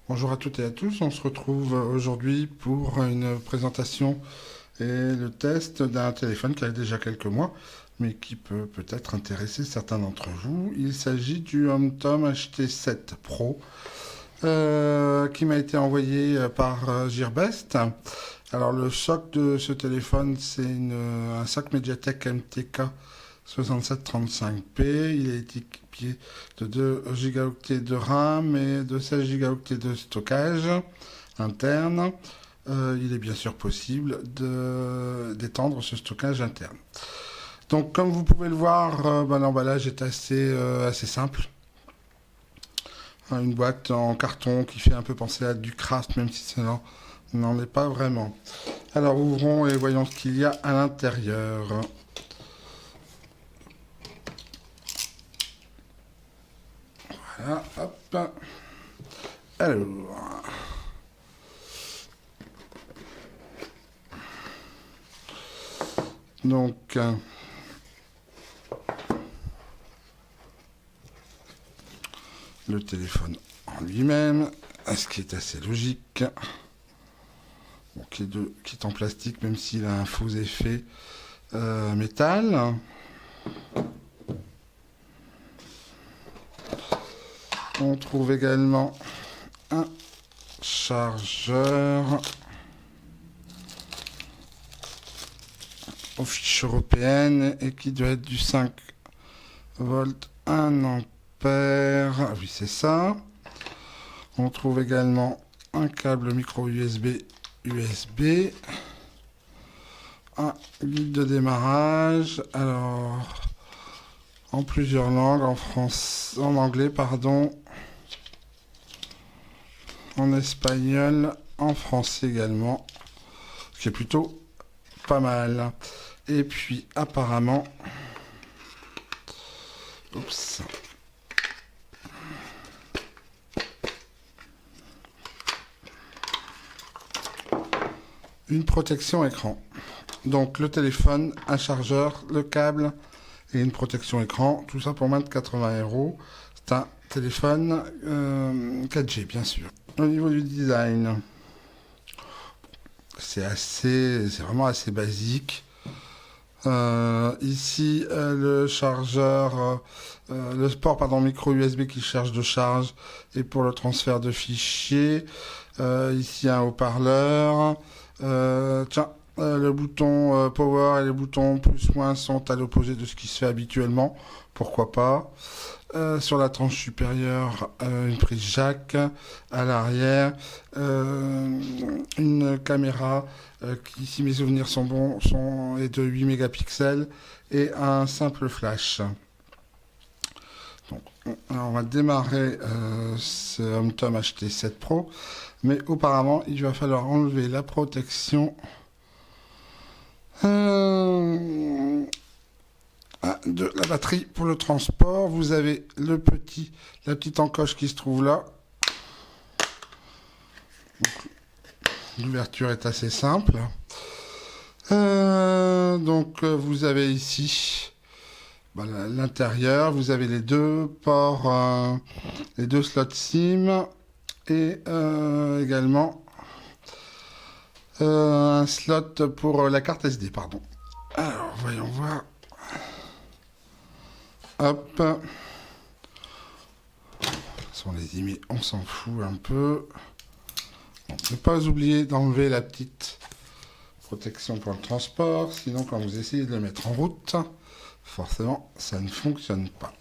Bonjour à toutes et à tous, on se retrouve aujourd'hui pour une présentation et le test d'un téléphone qui a déjà quelques mois, mais qui peut peut-être intéresser certains d'entre vous. Il s'agit du HomeTom HT7 Pro, qui m'a été envoyé par Gearbest. Alors le soc de ce téléphone, c'est un soc Mediatek MTK 6735P. Il est équipé de 2 Go de RAM et de 16 Go de stockage interne. Il est bien sûr possible d'étendre ce stockage interne. Donc comme vous pouvez le voir, l'emballage est assez simple. Une boîte en carton qui fait un peu penser à du craft, même si ça n'en est pas vraiment. Alors ouvrons et voyons ce qu'il y a à l'intérieur. Voilà, hop. Alors. Donc. Le téléphone en lui-même, ce qui est assez logique. Bon, qui est en plastique, même s'il a un faux effet métal. On trouve également un chargeur aux fiches européennes et qui doit être du 5 volts 1 ampère. Ah oui, c'est ça. On trouve également un câble micro USB, un guide de démarrage. Alors, en plusieurs langues, en anglais, pardon, en espagnol, en français également, ce qui est plutôt pas mal. Et puis apparemment, une protection écran. Donc le téléphone, un chargeur, le câble et une protection écran, tout ça pour moins de 80 €. C'est un téléphone 4G bien sûr. Au niveau du design, c'est vraiment assez basique. Ici le chargeur, le port micro USB qui charge de charge et pour le transfert de fichiers. Ici un haut-parleur. Le bouton power et les boutons plus moins sont à l'opposé de ce qui se fait habituellement. Pourquoi pas. Sur la tranche supérieure, une prise jack. À l'arrière, une caméra qui, si mes souvenirs sont bons, est de 8 mégapixels et un simple flash. Donc, on va démarrer ce HomeTom HT7 Pro, mais auparavant, il va falloir enlever la protection de la batterie pour le transport. Vous avez la petite encoche qui se trouve là. L'ouverture est assez simple. Donc vous avez ici l'intérieur, vous avez les deux ports, les deux slots SIM et également un slot pour la carte SD, pardon. Alors voyons voir. Hop. Sont les emails, on s'en fout un peu. Bon, ne pas oublier d'enlever la petite protection pour le transport, sinon quand vous essayez de le mettre en route, forcément ça ne fonctionne pas.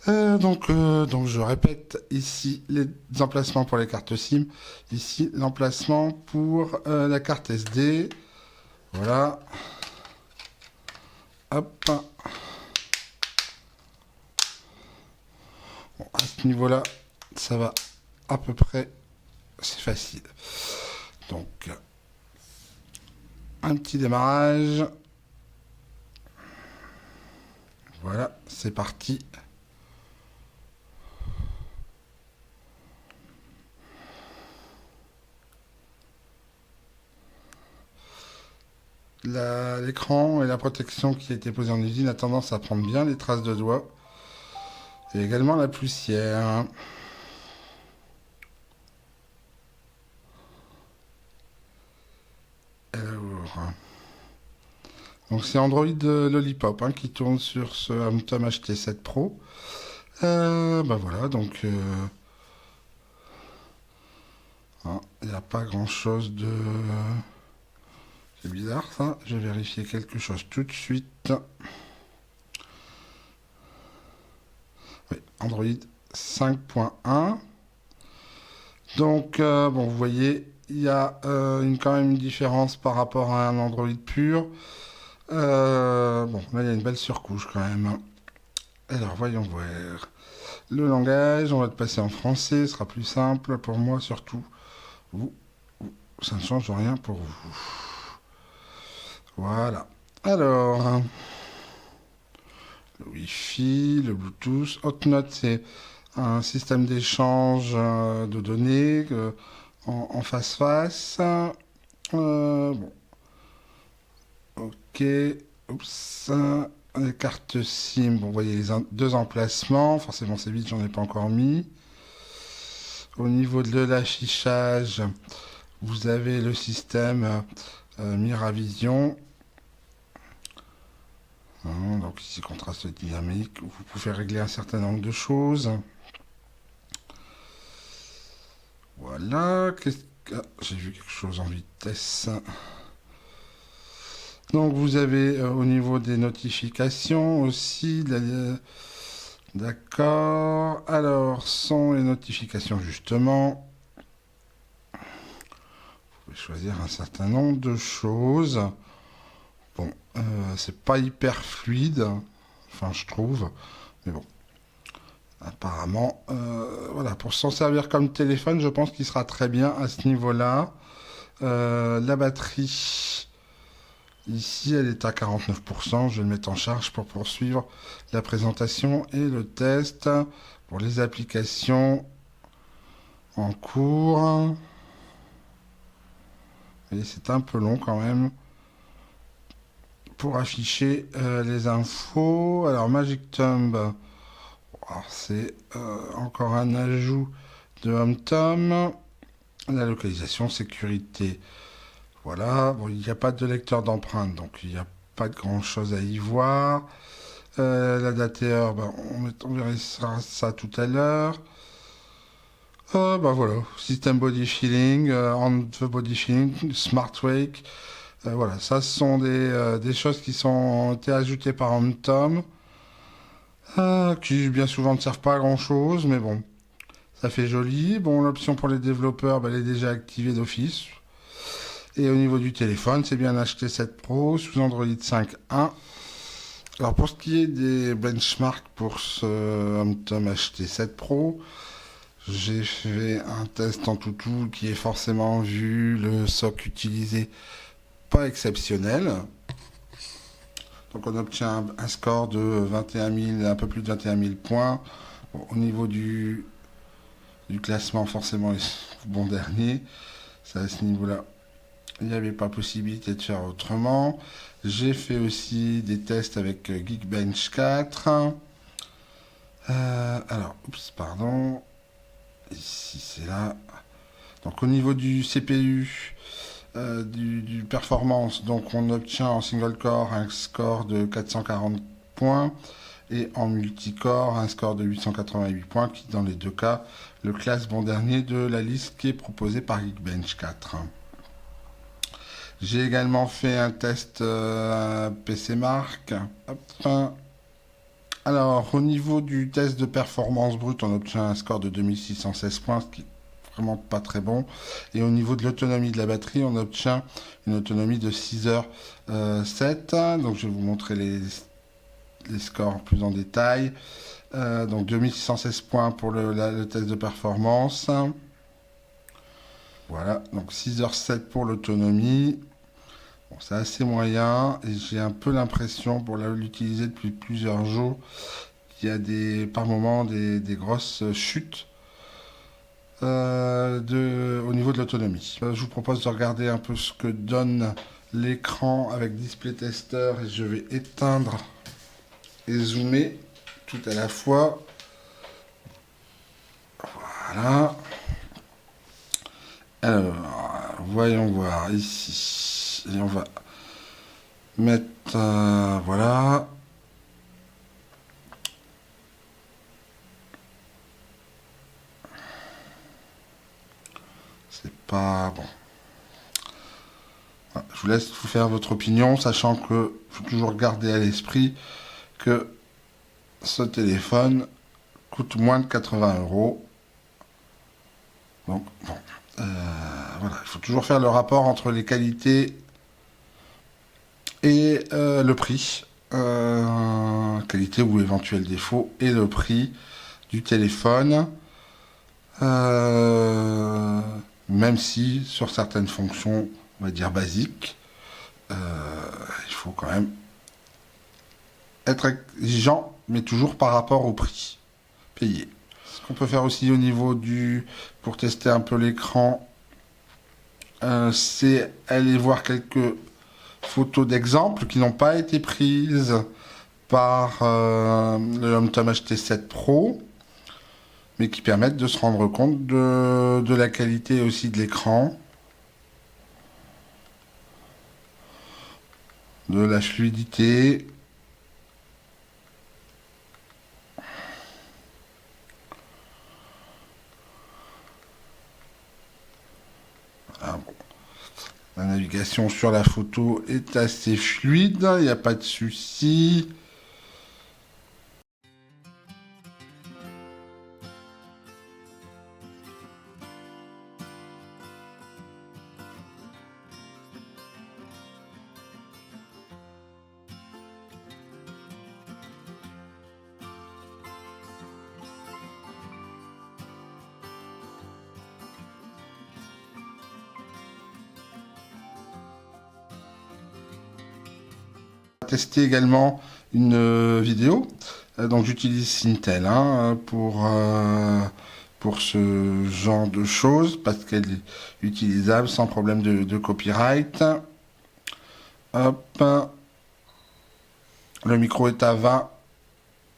Donc je répète, ici les emplacements pour les cartes SIM, ici l'emplacement pour la carte SD. Voilà. Hop. Bon, à ce niveau-là, ça va à peu près, c'est facile. Donc, un petit démarrage. Voilà, c'est parti. l'écran et la protection qui a été posée en usine a tendance à prendre bien les traces de doigts et également la poussière. Alors, donc c'est Android Lollipop qui tourne sur ce Hamtom HT7 Pro. Bah voilà, donc il n'y a pas grand chose de... C'est bizarre ça, je vais vérifier quelque chose tout de suite. Oui, Android 5.1. Donc, bon, vous voyez, il y a quand même une différence par rapport à un Android pur. Bon, là, il y a une belle surcouche quand même. Alors, voyons voir. Le langage, on va le passer en français, ce sera plus simple pour moi surtout. Vous, ça ne change rien pour vous. Voilà. Alors, le Wi-Fi, le Bluetooth. HotNote, c'est un système d'échange de données en face-face. Bon. Ok. Oups. Les cartes SIM. Bon, vous voyez les deux emplacements. Forcément, c'est vite, j'en ai pas encore mis. Au niveau de l'affichage, vous avez le système Miravision. Donc ici, contraste dynamique. Vous pouvez régler un certain nombre de choses. Voilà. J'ai vu quelque chose en vitesse. Donc vous avez au niveau des notifications aussi. D'accord. Alors, sont les notifications justement. Vous pouvez choisir un certain nombre de choses. Bon, c'est pas hyper fluide, enfin je trouve, mais bon. Apparemment, voilà, pour s'en servir comme téléphone, je pense qu'il sera très bien à ce niveau-là. La batterie, ici, elle est à 49%. Je vais le mettre en charge pour poursuivre la présentation et le test pour les applications en cours. Et c'est un peu long quand même pour afficher les infos. Alors Magic Thumb, c'est encore un ajout de HomeTom. La localisation, sécurité. Voilà, bon, il n'y a pas de lecteur d'empreintes, donc il n'y a pas de grand chose à y voir. La date et heure, on verra ça tout à l'heure. Voilà, système body feeling, on the body feeling, smart wake. Voilà, ça ce sont des choses qui ont été ajoutées par HomeTom, qui bien souvent ne servent pas à grand chose, mais bon, ça fait joli. Bon, l'option pour les développeurs, elle est déjà activée d'office. Et au niveau du téléphone, c'est bien HT7 Pro sous Android 5.1. Alors pour ce qui est des benchmarks pour ce HomeTom HT7 Pro, j'ai fait un test en tout qui est forcément vu le SOC utilisé pas exceptionnel. Donc on obtient un score de 21 000, un peu plus de 21 000 points. Bon, au niveau du classement, forcément, ils sont bon dernier. C'est à ce niveau-là. Il n'y avait pas possibilité de faire autrement. J'ai fait aussi des tests avec Geekbench 4. Alors, pardon. Ici, c'est là. Donc au niveau du CPU, du performance, donc on obtient en single core un score de 440 points et en multicore un score de 888 points qui dans les deux cas le classe bon dernier de la liste qui est proposée par Geekbench 4. J'ai également fait un test PC Mark. Hop. Alors au niveau du test de performance brute, on obtient un score de 2616 points, ce qui vraiment pas très bon. Et au niveau de l'autonomie de la batterie, on obtient une autonomie de 6h07. Donc je vais vous montrer les scores plus en détail. Donc 2616 points pour le test de performance. Voilà, donc 6h07 pour l'autonomie. Bon, c'est assez moyen et j'ai un peu l'impression, pour l'utiliser depuis plusieurs jours, qu'il y a par moments des grosses chutes. au niveau de l'autonomie. Je vous propose de regarder un peu ce que donne l'écran avec Display Tester et je vais éteindre et zoomer tout à la fois. Voilà. Alors, voyons voir ici. Et on va mettre... voilà. C'est pas bon. Voilà, je vous laisse vous faire votre opinion, sachant que faut toujours garder à l'esprit que ce téléphone coûte moins de 80 €. Donc, bon. Voilà, il faut toujours faire le rapport entre les qualités et le prix. Qualité ou éventuel défaut et le prix du téléphone. Même si sur certaines fonctions, on va dire basiques, il faut quand même être exigeant, mais toujours par rapport au prix payé. Ce qu'on peut faire aussi au niveau pour tester un peu l'écran, c'est aller voir quelques photos d'exemples qui n'ont pas été prises par le HomeTom HT7 Pro, mais qui permettent de se rendre compte de la qualité aussi de l'écran, de la fluidité. Ah bon. La navigation sur la photo est assez fluide, il n'y a pas de souci. Tester également une vidéo. Donc j'utilise Sintel pour ce genre de choses parce qu'elle est utilisable sans problème de copyright. Hop. Le micro est à 20,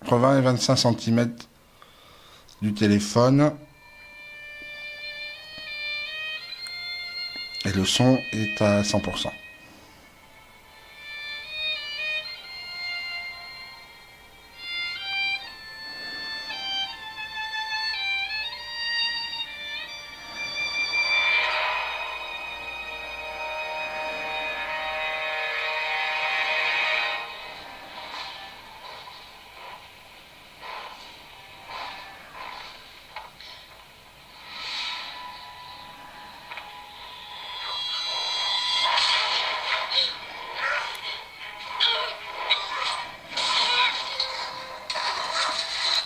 entre 20 et 25 cm du téléphone. Et le son est à 100%.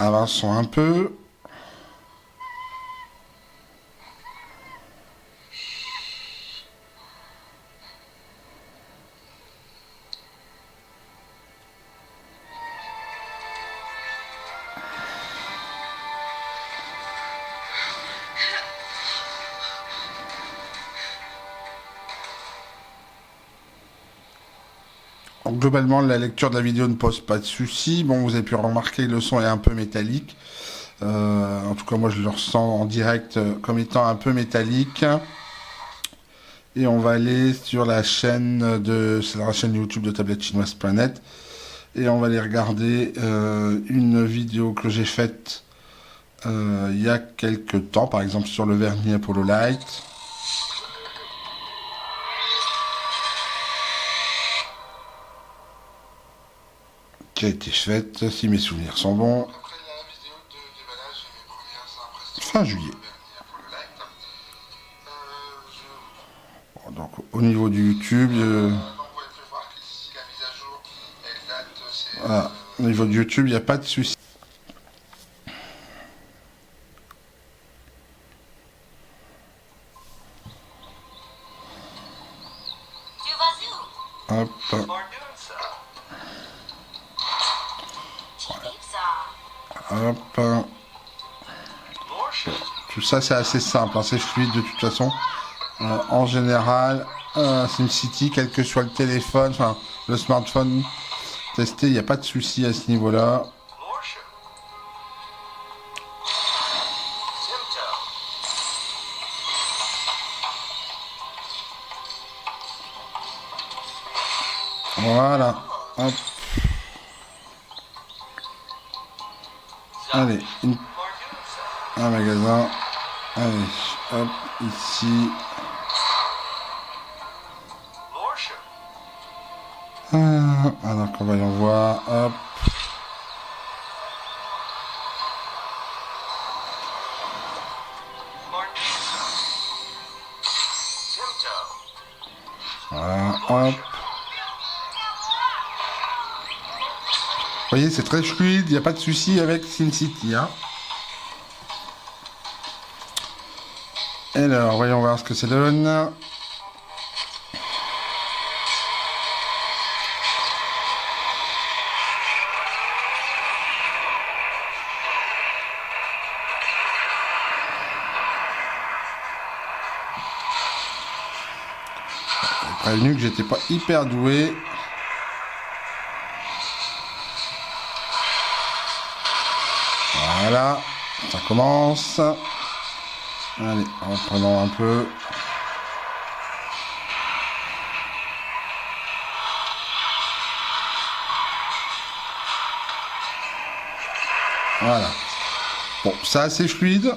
Avançons un peu. Donc, globalement, la lecture de la vidéo ne pose pas de soucis. Bon, vous avez pu remarquer que le son est un peu métallique. En tout cas, moi, je le ressens en direct comme étant un peu métallique. Et on va aller sur la chaîne c'est la chaîne YouTube de tablettechinoise.net. Et on va aller regarder une vidéo que j'ai faite il y a quelques temps, par exemple sur le vernis Apollo Light. Qui a été faite, si mes souvenirs sont bons, fin juillet. Bon, donc au niveau du YouTube, voilà, au niveau du YouTube, il n'y a pas de souci. Hop. Hop. Tout ça, c'est assez simple, hein, c'est fluide de toute façon. En général, SimCity, quel que soit le téléphone, enfin le smartphone testé, il n'y a pas de souci à ce niveau-là. Voilà. Hop. Allez, un magasin. Allez, hop, ici. Alors qu'on va y en voir. Hop. Voilà, hop. Vous voyez, c'est très fluide, il n'y a pas de souci avec SimCity. Hein. Alors, voyons voir ce que ça donne. J'ai prévenu que j'étais pas hyper doué. Voilà, ça commence. Allez, en prenant un peu. Voilà. Bon, c'est assez fluide.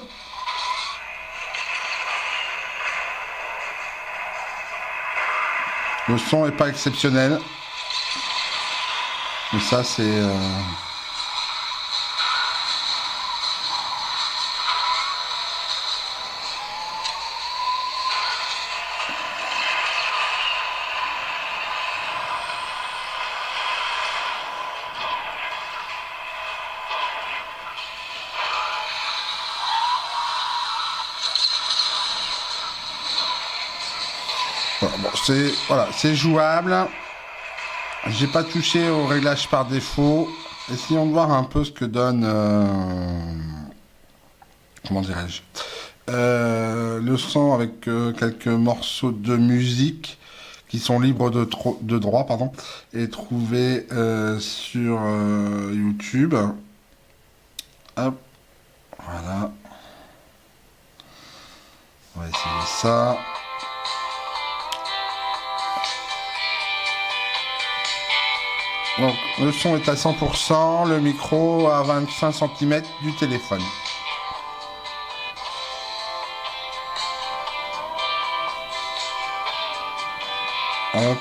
Le son est pas exceptionnel. Mais ça, c'est... Bon, c'est jouable. J'ai pas touché au réglage par défaut. Essayons de voir un peu ce que donne comment dirais-je le son avec quelques morceaux de musique qui sont libres de droit, pardon, et trouvés sur YouTube. Hop, voilà. On va essayer ça. Donc, le son est à 100%, le micro à 25 cm du téléphone. Hop.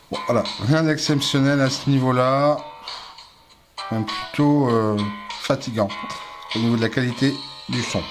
Bon, voilà, rien d'exceptionnel à ce niveau-là. Plutôt fatigant au niveau de la qualité du son.